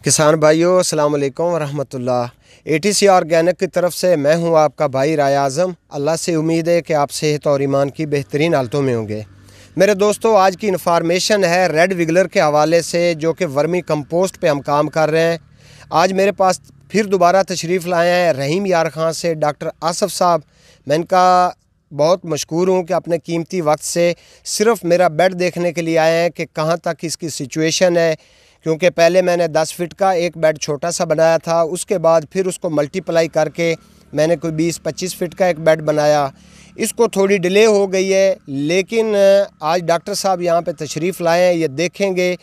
किसान भाइयों अस्सलाम वालेकुम वरहमतुल्लाह। एटीसी ऑर्गेनिक की तरफ से मैं हूं आपका भाई राय आज़म। अल्लाह से उम्मीद है कि आप सेहत और ईमान की बेहतरीन हालतों में होंगे। मेरे दोस्तों, आज की इन्फॉर्मेशन है रेड विगलर के हवाले से, जो कि वर्मी कंपोस्ट पे हम काम कर रहे हैं। आज मेरे पास फिर दोबारा तशरीफ़ लाए हैं रहीम यार खां से डॉक्टर आसफ़ साहब। मैं इनका बहुत मशकूर हूँ कि अपने कीमती वक्त से सिर्फ़ मेरा बेड देखने के लिए आए हैं कि कहाँ तक इसकी सिचुएशन है। क्योंकि पहले मैंने 10 फीट का एक बेड छोटा सा बनाया था, उसके बाद फिर उसको मल्टीप्लाई करके मैंने कोई 20-25 फीट का एक बेड बनाया। इसको थोड़ी डिले हो गई है, लेकिन आज डॉक्टर साहब यहाँ पे तशरीफ़ लाए हैं। ये देखेंगे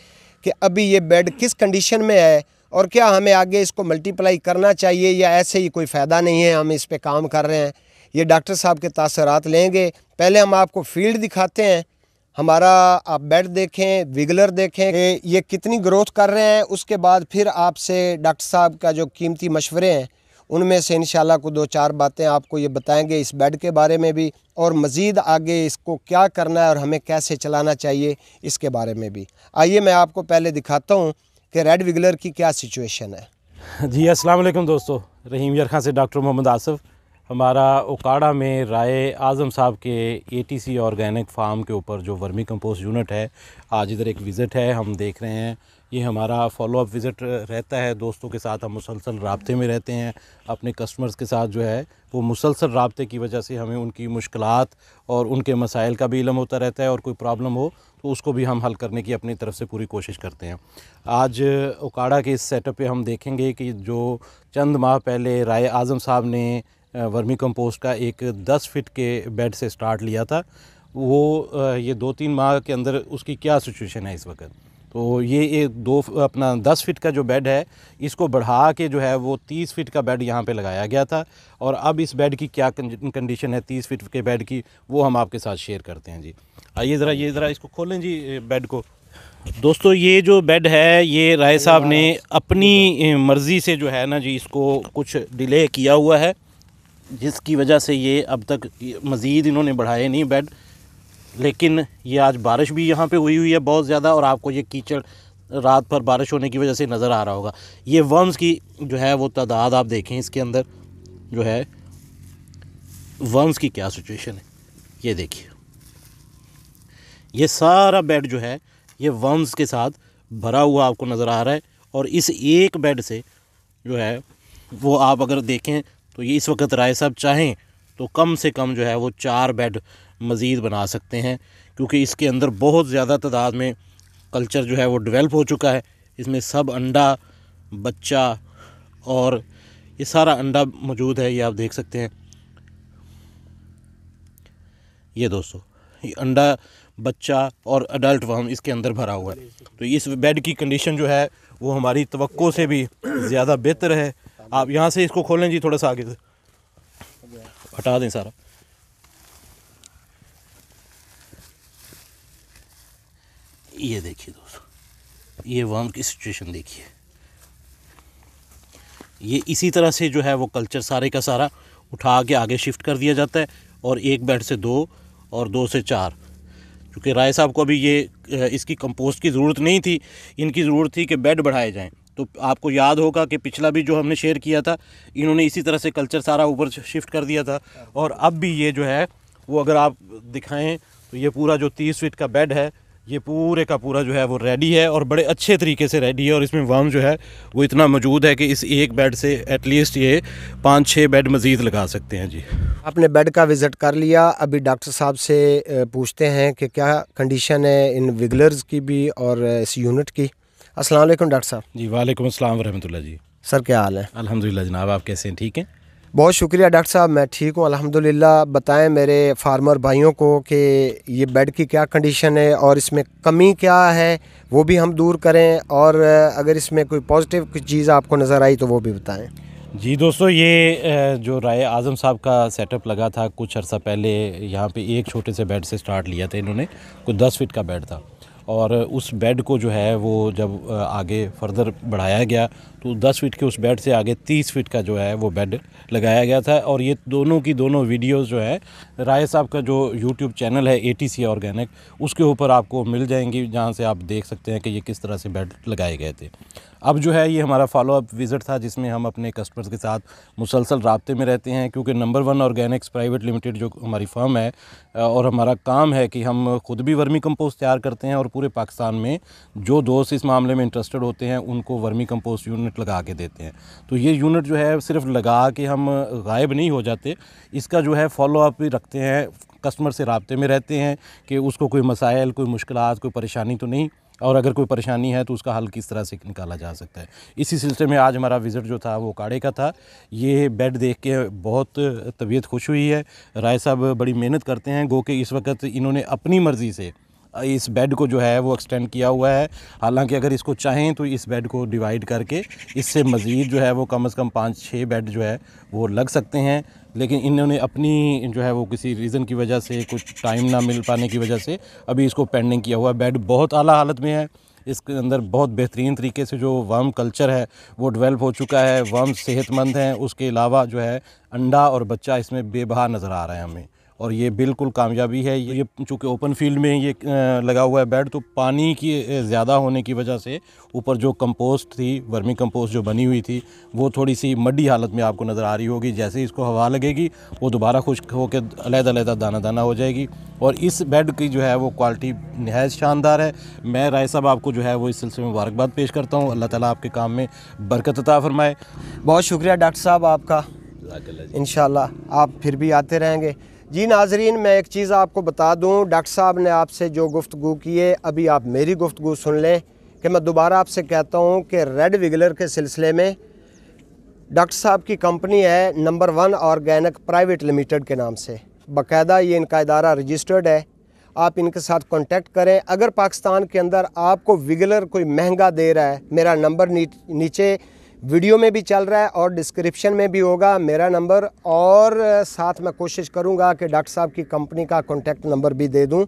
कि अभी ये बेड किस कंडीशन में है और क्या हमें आगे इसको मल्टीप्लाई करना चाहिए या ऐसे ही कोई फ़ायदा नहीं है, हम इस पे काम कर रहे हैं। ये डॉक्टर साहब के तासरात लेंगे। पहले हम आपको फील्ड दिखाते हैं, हमारा आप बेड देखें, विगलर देखें कि ये कितनी ग्रोथ कर रहे हैं। उसके बाद फिर आपसे डॉक्टर साहब का जो कीमती मशवरे हैं उनमें से इंशाल्लाह को 2-4 बातें आपको ये बताएंगे इस बेड के बारे में भी, और मज़ीद आगे इसको क्या करना है और हमें कैसे चलाना चाहिए इसके बारे में भी। आइए मैं आपको पहले दिखाता हूँ कि रेड विगलर की क्या सिचुएशन है। जी अस्सलाम वालेकुम दोस्तों, रहीम यार खां से डॉक्टर मोहम्मद आसफ़। हमारा ओकाड़ा में राय आज़म साहब के एटीसी ऑर्गेनिक फार्म के ऊपर जो वर्मी कंपोस्ट यूनिट है, आज इधर एक विज़िट है, हम देख रहे हैं। ये हमारा फॉलोअप विज़िट रहता है, दोस्तों के साथ हम मुसलसल राब्ते में रहते हैं। अपने कस्टमर्स के साथ जो है वो मुसलसल राब्ते की वजह से हमें उनकी मुश्किलात और उनके मसाइल का भी इल्म होता रहता है, और कोई प्रॉब्लम हो तो उसको भी हम हल करने की अपनी तरफ से पूरी कोशिश करते हैं। आज ओकाड़ा के इस सेटअप पे हम देखेंगे कि जो चंद माह पहले राय आज़म साहब ने वर्मी कंपोस्ट का एक 10 फीट के बेड से स्टार्ट लिया था, वो ये 2-3 माह के अंदर उसकी क्या सिचुएशन है इस वक्त। तो ये अपना 10 फीट का जो बेड है, इसको बढ़ा के जो है वो 30 फीट का बेड यहाँ पे लगाया गया था। और अब इस बेड की क्या कंडीशन है 30 फीट के बेड की, वो हम आपके साथ शेयर करते हैं जी। आइए ज़रा इसको खोलें जी बेड को। दोस्तों, ये जो बेड है ये राय साहब ने अपनी मर्ज़ी से जो है ना जी इसको कुछ डिले किया हुआ है, जिसकी वजह से ये अब तक मज़ीद इन्होंने बढ़ाए नहीं बेड। लेकिन ये आज बारिश भी यहाँ पे हुई है बहुत ज़्यादा, और आपको ये कीचड़ रात भर बारिश होने की वजह से नज़र आ रहा होगा। ये वर्म्स की जो है वो तादाद आप देखें, इसके अंदर जो है वर्म्स की क्या सिचुएशन है, ये देखिए। ये सारा बेड जो है ये वर्म्स के साथ भरा हुआ आपको नज़र आ रहा है। और इस एक बेड से जो है वो आप अगर देखें तो ये इस वक्त राय साहब चाहें तो कम से कम जो है वो 4 बेड मज़ीद बना सकते हैं, क्योंकि इसके अंदर बहुत ज़्यादा तादाद में कल्चर जो है वो डेवलप हो चुका है। इसमें सब अंडा, बच्चा और ये सारा अंडा मौजूद है, ये आप देख सकते हैं। ये दोस्तों, ये अंडा, बच्चा और अडल्ट वर्म इसके अंदर भरा हुआ है। तो इस बेड की कंडीशन जो है वो हमारी तवक्को से भी ज़्यादा बेहतर है। आप यहाँ से इसको खोलें जी, थोड़ा सा आगे से हटा दें सारा। ये देखिए दोस्तों, ये वर्म की सिचुएशन देखिए। ये इसी तरह से जो है वो कल्चर सारे का सारा उठा के आगे शिफ्ट कर दिया जाता है, और एक बेड से 2 और 2 से 4। क्योंकि राय साहब को अभी ये इसकी कंपोस्ट की ज़रूरत नहीं थी, इनकी ज़रूरत थी कि बेड बढ़ाए जाएं। तो आपको याद होगा कि पिछला भी जो हमने शेयर किया था, इन्होंने इसी तरह से कल्चर सारा ऊपर शिफ्ट कर दिया था। और अब भी ये जो है वो अगर आप दिखाएं तो ये पूरा जो 30 फीट का बेड है, ये पूरे का पूरा जो है वो रेडी है, और बड़े अच्छे तरीके से रेडी है। और इसमें वर्म जो है वो इतना मौजूद है कि इस एक बेड से एटलीस्ट ये 5-6 बेड मज़ीद लगा सकते हैं जी। आपने बेड का विज़िट कर लिया, अभी डॉक्टर साहब से पूछते हैं कि क्या कंडीशन है इन विगलर्स की भी और इस यूनिट की। अस्सलाम वालेकुम डॉक्टर साहब। जी वालेकुम अस्सलाम वरहमतुल्लाह जी। सर क्या हाल है? अल्हम्दुलिल्लाह जनाब, आप कैसे हैं? ठीक हैं? बहुत शुक्रिया डॉक्टर साहब, मैं ठीक हूँ अल्हम्दुलिल्लाह। बताएं मेरे फार्मर भाइयों को कि ये बेड की क्या कंडीशन है और इसमें कमी क्या है, वो भी हम दूर करें, और अगर इसमें कोई पॉजिटिव कुछ चीज़ आपको नज़र आई तो वो भी बताएं। जी दोस्तों, ये जो राय आज़म साहब का सेटअप लगा था कुछ अर्सा पहले, यहाँ पे एक छोटे से बेड से स्टार्ट लिया था इन्होंने। कुछ 10 फीट का बेड था, और उस बेड को जो है वो जब आगे फर्दर बढ़ाया गया तो 10 फीट के उस बेड से आगे 30 फीट का जो है वो बेड लगाया गया था। और ये दोनों की दोनों वीडियोस जो है राय साहब का जो यूट्यूब चैनल है एटीसी ऑर्गेनिक, उसके ऊपर आपको मिल जाएंगी, जहाँ से आप देख सकते हैं कि ये किस तरह से बेड लगाए गए थे। अब जो है ये हमारा फॉलोअप विज़िट था, जिसमें हम अपने कस्टमर्स के साथ मुसलसल राब्ते में रहते हैं, क्योंकि नंबर 1 ऑर्गेनिक्स प्राइवेट लिमिटेड जो हमारी फ़र्म है और हमारा काम है कि हम ख़ुद भी वर्मी कंपोस्ट तैयार करते हैं और पूरे पाकिस्तान में जो दोस्त इस मामले में इंटरेस्टेड होते हैं उनको वर्मी कंपोस्ट यूनिट लगा के देते हैं। तो ये यूनिट जो है सिर्फ लगा के हम गायब नहीं हो जाते, इसका जो है फॉलोअप भी रखते हैं, कस्टमर से राब्ते में रहते हैं कि उसको कोई मसाइल, कोई मुश्किलात, कोई परेशानी तो नहीं, और अगर कोई परेशानी है तो उसका हल किस तरह से निकाला जा सकता है। इसी सिलसिले में आज हमारा विज़िट जो था वो काड़े का था। ये बेड देख के बहुत तबीयत खुश हुई है। राय साहब बड़ी मेहनत करते हैं, गो के इस वक्त इन्होंने अपनी मर्ज़ी से इस बेड को जो है वो एक्सटेंड किया हुआ है। हालांकि अगर इसको चाहें तो इस बेड को डिवाइड करके इससे मज़ीद जो है वो कम से कम 5-6 बेड जो है वो लग सकते हैं, लेकिन इन्होंने अपनी जो है वो किसी रीज़न की वजह से, कुछ टाइम ना मिल पाने की वजह से अभी इसको पेंडिंग किया हुआ है। बेड बहुत आला हालत में है, इसके अंदर बहुत बेहतरीन तरीके से जो वर्म कल्चर है वो डेवलप हो चुका है, वर्म सेहतमंद हैं, उसके अलावा जो है अंडा और बच्चा इसमें बेबहा नज़र आ रहा है हमें, और ये बिल्कुल कामयाबी है। ये चूँकि ओपन फील्ड में ये लगा हुआ है बेड, तो पानी की ज़्यादा होने की वजह से ऊपर जो कंपोस्ट थी, वर्मी कंपोस्ट जो बनी हुई थी, वो थोड़ी सी मड्डी हालत में आपको नज़र आ रही होगी। जैसे ही इसको हवा लगेगी वो दोबारा खुश्क होकर अलग-अलग दाना दाना हो जाएगी, और इस बेड की जो है वो क्वालिटी नहायत शानदार है। मैं राय साहब आपको जो है वो इस सिलसिले में मुबारकबाद पेश करता हूँ। अल्लाह ताला आपके काम में बरकत अता फरमाए। बहुत शुक्रिया डॉक्टर साहब आपका, इंशाल्लाह आप फिर भी आते रहेंगे। जी नाजरीन, मैं एक चीज़ आपको बता दूं, डॉक्टर साहब ने आपसे जो गुफ्तगू की है, अभी आप मेरी गुफ्तगू सुन लें कि मैं दोबारा आपसे कहता हूं कि रेड विगलर के सिलसिले में डॉक्टर साहब की कंपनी है नंबर 1 ऑर्गेनिक प्राइवेट लिमिटेड के नाम से, बाकायदा ये इनका इदारा रजिस्टर्ड है। आप इनके साथ कांटेक्ट करें। अगर पाकिस्तान के अंदर आपको विगलर कोई महंगा दे रहा है, मेरा नंबर नीचे वीडियो में भी चल रहा है और डिस्क्रिप्शन में भी होगा मेरा नंबर, और साथ मैं कोशिश करूंगा कि डॉक्टर साहब की कंपनी का कॉन्टैक्ट नंबर भी दे दूं।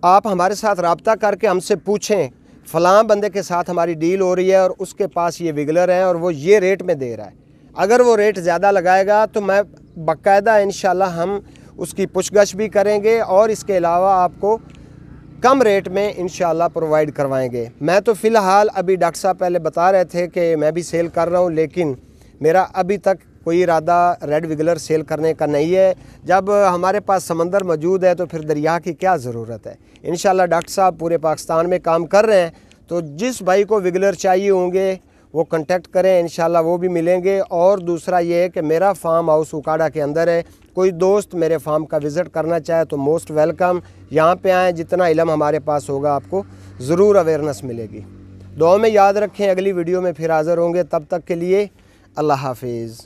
आप हमारे साथ रब्ता करके हमसे पूछें फ़लाँ बंदे के साथ हमारी डील हो रही है और उसके पास ये विगलर है और वो ये रेट में दे रहा है। अगर वो रेट ज़्यादा लगाएगा तो मैं बाकायदा इंशाल्लाह हम उसकी पुछगछ भी करेंगे और इसके अलावा आपको कम रेट में इंशाल्लाह प्रोवाइड करवाएंगे। मैं तो फ़िलहाल अभी डॉक्टर साहब पहले बता रहे थे कि मैं भी सेल कर रहा हूँ, लेकिन मेरा अभी तक कोई इरादा रेड विगलर सेल करने का नहीं है। जब हमारे पास समंदर मौजूद है तो फिर दरिया की क्या ज़रूरत है। इंशाल्लाह डॉक्टर साहब पूरे पाकिस्तान में काम कर रहे हैं, तो जिस भाई को विगलर चाहिए होंगे वो कांटेक्ट करें, इंशाल्लाह वो भी मिलेंगे। और दूसरा ये है कि मेरा फार्म हाउस उकाड़ा के अंदर है, कोई दोस्त मेरे फार्म का विज़िट करना चाहे तो मोस्ट वेलकम, यहाँ पे आएँ। जितना इल्म हमारे पास होगा आपको ज़रूर अवेयरनेस मिलेगी। दुआ में याद रखें, अगली वीडियो में फिर हाज़िर होंगे, तब तक के लिए अल्लाह हाफिज़।